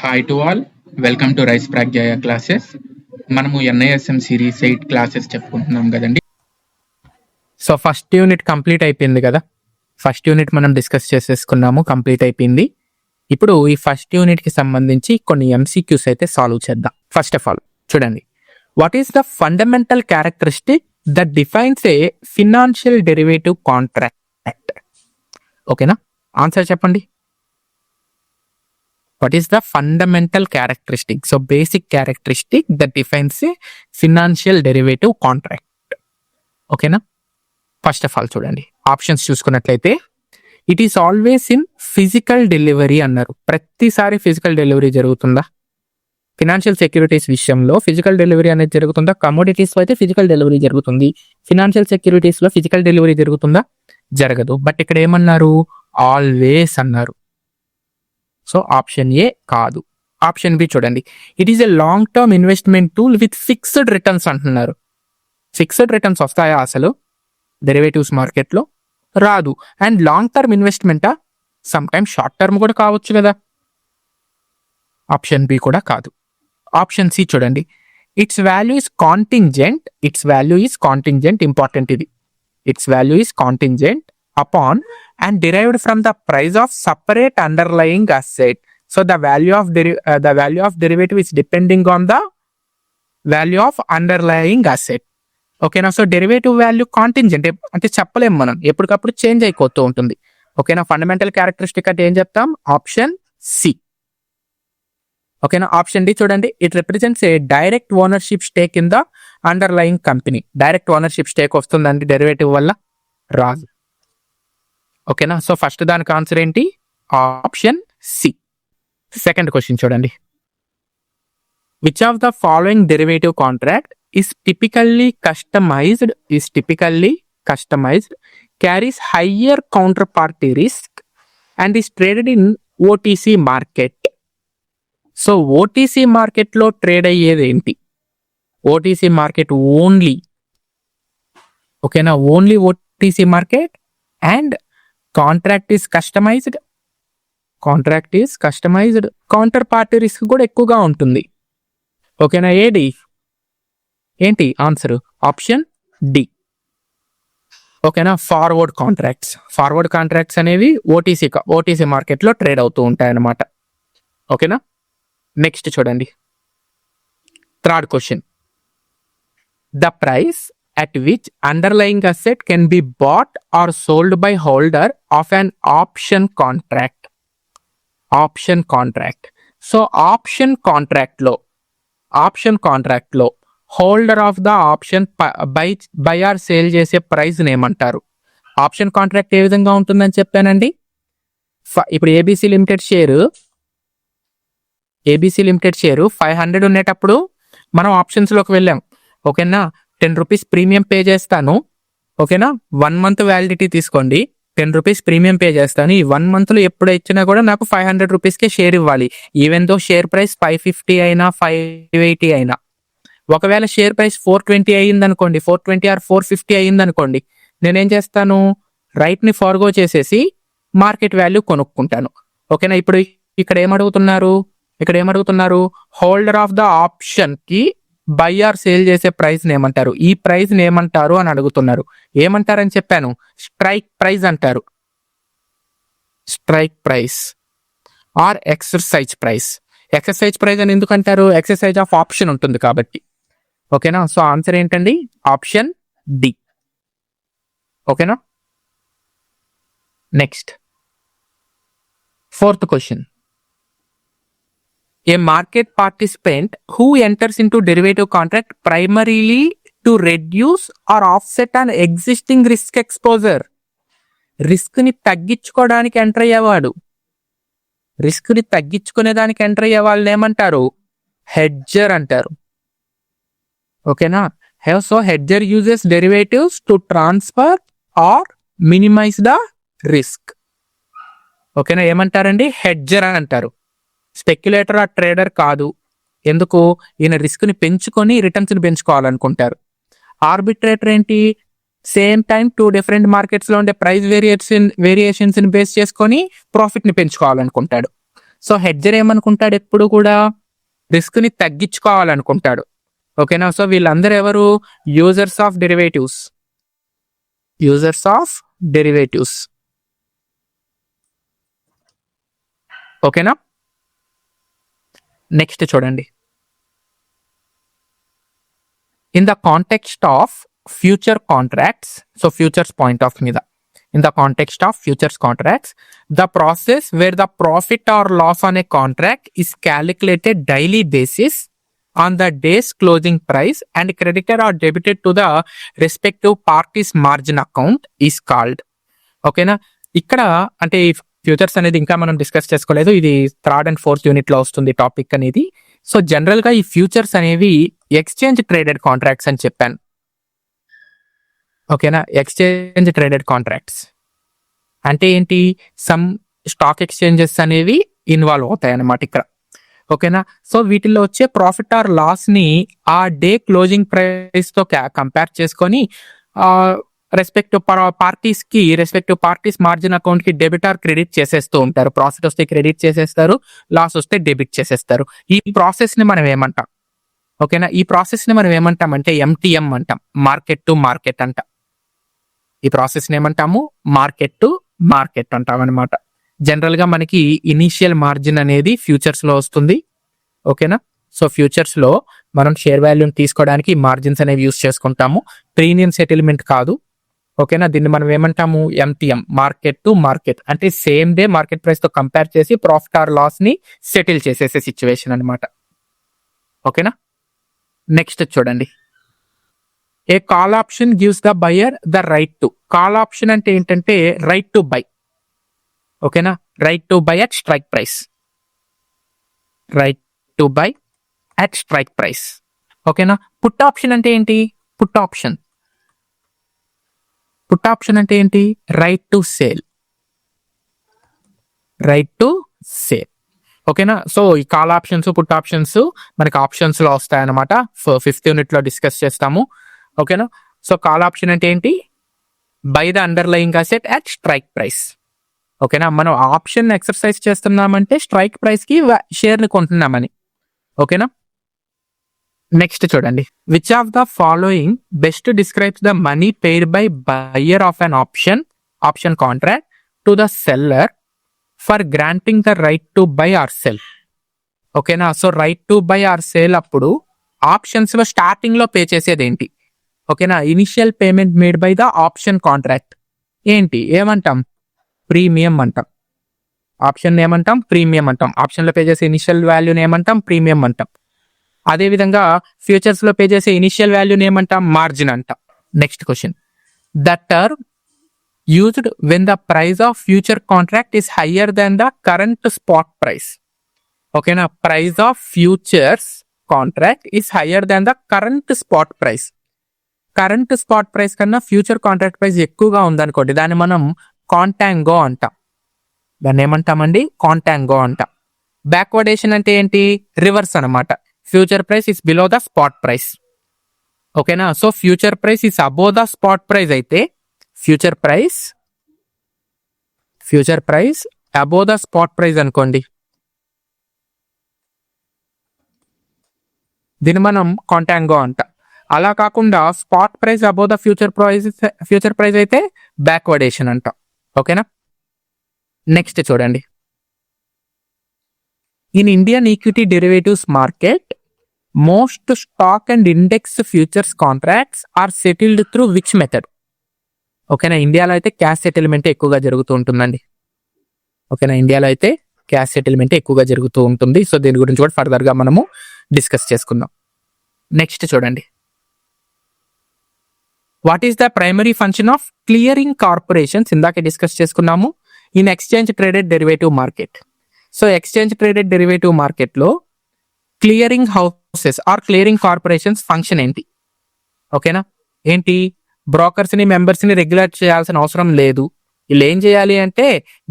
Hi to all, welcome to Rise Pragya classes. మనము NISM series 8 classes చెప్పుకుంటున్నాం కదండి. So first unit complete అయిపోయింది కదా. ఫస్ట్ యూనిట్ మనం డిస్కస్ చేసేసుకున్నాము, కంప్లీట్ అయిపోయింది. ఇప్పుడు ఈ ఫస్ట్ యూనిట్కి సంబంధించి కొన్ని MCQs అయితే సాల్వ్ చేద్దాం. ఫస్ట్ ఆఫ్ ఆల్ చూడండి, what is the fundamental characteristic that defines A financial derivative contract? ఓకేనా, ఆన్సర్ చెప్పండి. What is the fundamental characteristic? So basic characteristic that defines a financial derivative contract. ఓకేనా, first of all చూడండి, options చూసుకున్నట్లయితే it is always in physical delivery అన్నారు. ప్రతిసారి physical delivery జరుగుతుందా? Financial securities విషయంలో physical delivery అనేది జరుగుతుందా? కమోడిటీస్ అయితే ఫిజికల్ డెలివరీ జరుగుతుంది. ఫినాన్షియల్ సెక్యూరిటీస్ లో ఫిజికల్ డెలివరీ జరుగుతుందా? జరగదు. బట్ ఇక్కడ ఏమన్నారు? ఆల్వేస్ అన్నారు. సో ఆప్షన్ ఏ కాదు. ఆప్షన్ బి చూడండి, it is a long term investment tool with fixed returns అంటున్నారు. ఫిక్స్డ్ రిటర్న్స్ వస్తాయా అసలు డెరివేటివ్స్ మార్కెట్లో? రాదు. అండ్ లాంగ్ టర్మ్ ఇన్వెస్ట్మెంటా? సమ్ టైమ్ షార్ట్ టర్మ్ కూడా కావచ్చు కదా. ఆప్షన్ బి కూడా కాదు. ఆప్షన్ సి చూడండి, its value is contingent. Its value is contingent, important ఇది. Its value is contingent upon and derived from the price of separate underlying asset. So the value of derivative is depending on the value of underlying asset. ఓకేనా, so derivative value contingent అంటే చెప్పలేము మనం, ఎప్పటికప్పుడు change అయిపోతూ ఉంటుంది. ఓకేనా, fundamental characteristic అంటే ఏం చెప్తాం? Option C. ఓకేనా, ఆప్షన్ డి చూడండి, it represents a direct ownership stake in the underlying company. Direct ownership stake వస్తుందండి డెరివేటివ్ వల్ల? రాదు. ఓకేనా, సో ఫస్ట్ దానికి ఆన్సర్ ఏంటి? Option C. సెకండ్ క్వశ్చన్ చూడండి, which of the following derivative contract is typically customized, carries higher counter party risk and is traded in OTC market? So OTC మార్కెట్లో trade అయ్యేది ఏంటి? OTC market only. ఓకేనా, only OTC market. And contract is customized. Counter party risk కూడా ఎక్కువగా ఉంటుంది. ఓకేనా, ఏడి ఏంటి ఆన్సర్? Option D. ఓకేనా, ఫార్వర్డ్ కాంట్రాక్ట్స్ అనేవి ఓటీసీ మార్కెట్లో ట్రేడ్ అవుతూ ఉంటాయి అన్నమాట. ఓకేనా, నెక్స్ట్ చూడండి, third question, the price at which underlying asset can be bought or sold by holder of an option contract. So option contract లో holder of the option by or sale చేసే price ఏమంటారు? Option contract ఏ విధంగా ఉంటుందని చెప్పానండి. ఇప్పుడు ABC limited share 500 ఉండేటప్పుడు మనం options లోకి వెళ్ళాం. ఓకేనా, 10 రూపీస్ ప్రీమియం పే చేస్తాను. ఓకేనా, 1 మంత్ వ్యాలిడిటీ తీసుకోండి. 10 రూపీస్ ప్రీమియం పే చేస్తాను. ఈ 1 మంత్ లో ఎప్పుడు ఇచ్చినా కూడా నాకు 500 రూపీస్కే షేర్ ఇవ్వాలి. ఈవెన్ దో షేర్ ప్రైస్ 550 అయినా 580 అయినా. ఒకవేళ షేర్ ప్రైస్ 420 అయ్యింది అనుకోండి, 420 ఆర్ 450 అయ్యింది అనుకోండి, నేనేం చేస్తాను? రైట్ ని ఫార్గో చేసేసి మార్కెట్ వాల్యూ కొనుక్కుంటాను. ఓకేనా, ఇప్పుడు ఇక్కడ ఏమడుగుతున్నారు? హోల్డర్ ఆఫ్ ద ఆప్షన్ కి బై ఆర్ సేల్ చేసే ప్రైస్ ఏమంటారు? ఈ ప్రైస్ ఏమంటారు అని అడుగుతున్నారు. ఏమంటారని చెప్పాను? స్ట్రైక్ ప్రైస్ అంటారు. Strike price or exercise price అని ఎందుకు అంటారు? ఎక్సర్సైజ్ ఆఫ్ ఆప్షన్ ఉంటుంది కాబట్టి. ఓకేనా, సో ఆన్సర్ ఏంటండి? Option D. ఓకేనా, next fourth question, a market participant who enters into derivative contract primarily to reduce or offset an existing risk exposure. Risk ని తగ్గించుకోవడానికి ఎంటర్ అయ్యేవాడు. వాళ్ళని ఏమంటారు? హెడ్జర్ అంటారు. ఓకేనా, so hedger uses derivatives to transfer or minimize the risk. ఓకేనా, ఏమంటారండి? హెడ్జర్ అని అంటారు. స్పెక్యులేటర్ ఆ ట్రేడర్ కాదు. ఎందుకు? ఈయన రిస్క్ ని పెంచుకొని రిటర్న్స్ ని పెంచుకోవాలనుకుంటారు. ఆర్బిట్రేటర్ ఏంటి? సేమ్ టైం 2 డిఫరెంట్ మార్కెట్స్ లో ఉండే ప్రైస్ వేరియేషన్స్ ని బేస్ చేసుకొని ప్రాఫిట్ ని పెంచుకోవాలనుకుంటాడు. సో హెడ్జర్ ఏమనుకుంటాడు, ఎప్పుడు కూడా రిస్క్ ని తగ్గించుకోవాలనుకుంటాడు. ఓకేనా. సో వీళ్ళందరూ ఎవరు, యూజర్స్ ఆఫ్ డెరివేటివ్స్. ఓకేనా. నెక్స్ట్ చూడండి, in the context of future contracts, so futures point of మీద, in the context of futures contracts, the process where the profit or loss on a contract is calculated daily basis on the day's closing price and credited or debited to the respective parties margin account is called. ఓకేనా. ఇక్కడ అంటే futures అనేది ఇంకా మనం discuss చేసుకోలేదు, ఇది 3rd and 4th unit లో వస్తుంది టాపిక్ అనేది. సో జనరల్ గా ఈ ఫ్యూచర్స్ అనేవి ఎక్స్చేంజ్ ట్రేడెడ్ కాంట్రాక్ట్స్ అని చెప్పాను. ఓకేనా. ఎక్స్చేంజ్ ట్రేడెడ్ కాంట్రాక్ట్స్ అంటే ఏంటి, సమ్ స్టాక్ ఎక్స్చేంజెస్ అనేవి ఇన్వాల్వ్ అవుతాయి అన్నమాట ఇక్కడ. ఓకేనా. సో వీటిల్లో వచ్చే ప్రాఫిట్ ఆర్ లాస్ ని ఆ డే క్లోజింగ్ ప్రైస్ తో కంపేర్ చేసుకొని రెస్పెక్టివ్ పార్టీస్ మార్జిన్ అకౌంట్ కి డెబిట్ ఆర్ క్రెడిట్ చేసేస్తూ ఉంటారు. ప్రాఫిట్ వస్తే క్రెడిట్ చేసేస్తారు, లాస్ వస్తే డెబిట్ చేసేస్తారు. ఈ ప్రాసెస్ ని మనం ఏమంటాం, ఓకేనా, ఈ ప్రాసెస్ ని మనం ఏమంటాం అంటే MTM అంటాం, మార్కెట్ టు మార్కెట్ అంటాం. ఈ ప్రాసెస్ ని ఏమంటాము, మార్కెట్ టు మార్కెట్ అంటాం అనమాట. జనరల్ గా మనకి ఇనీషియల్ మార్జిన్ అనేది ఫ్యూచర్స్ లో వస్తుంది. ఓకేనా. సో ఫ్యూచర్స్ లో మనం షేర్ వాల్యూని తీసుకోవడానికి మార్జిన్స్ అనేవి యూస్ చేసుకుంటాము, ప్రీమియం సెటిల్మెంట్ కాదు. ఓకేనా. దీన్ని మనం ఏమంటాము, MTM, మార్కెట్ టు మార్కెట్. అంటే సేమ్ డే మార్కెట్ ప్రైస్ తో కంపేర్ చేసి ప్రాఫిట్ ఆర్ లాస్ ని సెటిల్ చేసేసే సిచ్యువేషన్ అనమాట. ఓకేనా. నెక్స్ట్ చూడండి, a call option gives the buyer the right to. Call option అంటే ఏంటంటే రైట్ టు బై. ఓకేనా. Right to buy at strike price. ఓకేనా. పుట్ ఆప్షన్ అంటే ఏంటి, పుట్ ఆప్షన్ అంటే ఏంటి, రైట్ టు సేల్. ఓకేనా. సో ఈ కాల్ ఆప్షన్స్, పుట్ ఆప్షన్స్ మనకి ఆప్షన్స్ లో వస్తాయన్నమాట. 5th యూనిట్ లో డిస్కస్ చేస్తాము. ఓకేనా. సో కాల్ ఆప్షన్ అంటే ఏంటి, by the underlying asset at strike price. ఓకేనా. మనం ఆప్షన్ ఎక్సర్సైజ్ చేస్తున్నామంటే స్ట్రైక్ ప్రైస్ కి షేర్ ని కొంటున్నామని. ఓకేనా. నెక్స్ట్ చూడండి, which of the following best describes the money paid by buyer of an option contract to the seller for granting the right to buy or sell. ఓకేనా. So right to buy or sale అప్పుడు options లో starting లో pay చేసేది ఏంటి, ఓకేనా, initial payment made by the option contract ఏంటి, ఏమంటాం, premium అంటాం. ఆప్షన్ ఏమంటాం, ప్రీమియం అంటాం. ఆప్షన్ లో పే చేసే ఇనిషియల్ వాల్యూని ఏమంటాం, ప్రీమియం అంటాం. అదే విధంగా ఫ్యూచర్స్ లో పే చేసే ఇనిషియల్ వాల్యూని ఏమంటాం, మార్జిన్ అంటాం. Next question, the term used when the price of future contract is higher than the current spot price. Okay, now price of futures contract is higher than the current spot price. Current spot price కన్నా future contract price ఎక్కువగా ఉందనుకోండి, దాన్ని మనం contango అంటాం. దాన్ని ఏమంటామండి, కాంటాంగో అంటాం. బ్యాక్వర్డేషన్ అంటే ఏంటి, రివర్స్ అనమాట. Future price is below the spot price. ఓకేనా. So future price is above the spot price అయితే future price above the spot price అనుకోండి, దీన్ని మనం కాంటాంగో అంటాం. అలా కాకుండా spot price above the future price అయితే బ్యాక్వర్డేషన్ అంటాం. ఓకేనా. నెక్స్ట్ చూడండి, in Indian equity derivatives market most stock and index futures contracts are settled through which method. ఓకేనా. ఇండియాలో అయితే క్యాష్ సెటిల్మెంట్ ఎక్కువగా జరుగుతూ ఉంటుందండి. ఓకేనా. ఇండియాలో అయితే క్యాష్ సెటిల్మెంట్ ఎక్కువగా జరుగుతూ ఉంటుంది. సో దీని గురించి కూడా ఫర్దర్ గా మనము డిస్కస్ చేసుకుందాం. నెక్స్ట్ చూడండి, what is the primary function of clearing corporations, ఇందాక డిస్కస్ చేసుకున్నాము, in exchange traded derivative market. So exchange traded derivative market లో clearing houses or clearing corporations function ఏంటి, ఓకేనా, ఏంటి, బ్రోకర్స్ ని మెంబర్స్ ని రెగ్యులేట్ చేయాల్సిన అవసరం లేదు. వీళ్ళు ఏం చేయాలి అంటే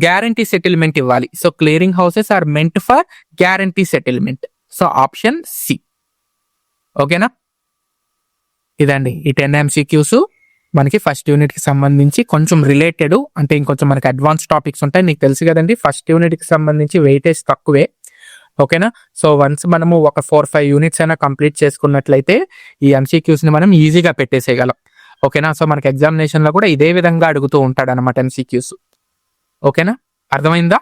గ్యారంటీ సెటిల్మెంట్ ఇవ్వాలి. So clearing houses are meant for guarantee settlement. So option C. ఓకేనా. ఇదండి ఈ 10 MCQs. మనకి ఫస్ట్ యూనిట్ కి సంబంధించి కొంచెం రిలేటెడ్, అంటే ఇంకొంచెం మనకి అడ్వాన్స్ టాపిక్స్ ఉంటాయి. నీకు తెలుసు కదండి, ఫస్ట్ యూనిట్ కి సంబంధించి వెయిటేజ్ తక్కువే. ఓకేనా? సో వన్స్ మనము ఒక 4-5 యూనిట్స్ అయినా కంప్లీట్ చేసుకున్నట్లయితే ఈ MCQs ని మనం ఈజీగా పెట్టేసేయగలం. ఓకేనా? సో మనకి ఎగ్జామినేషన్ లో కూడా ఇదే విధంగా అడుగుతూ ఉంటాడు అనమాట MCQs. ఓకేనా? అర్థమైందా?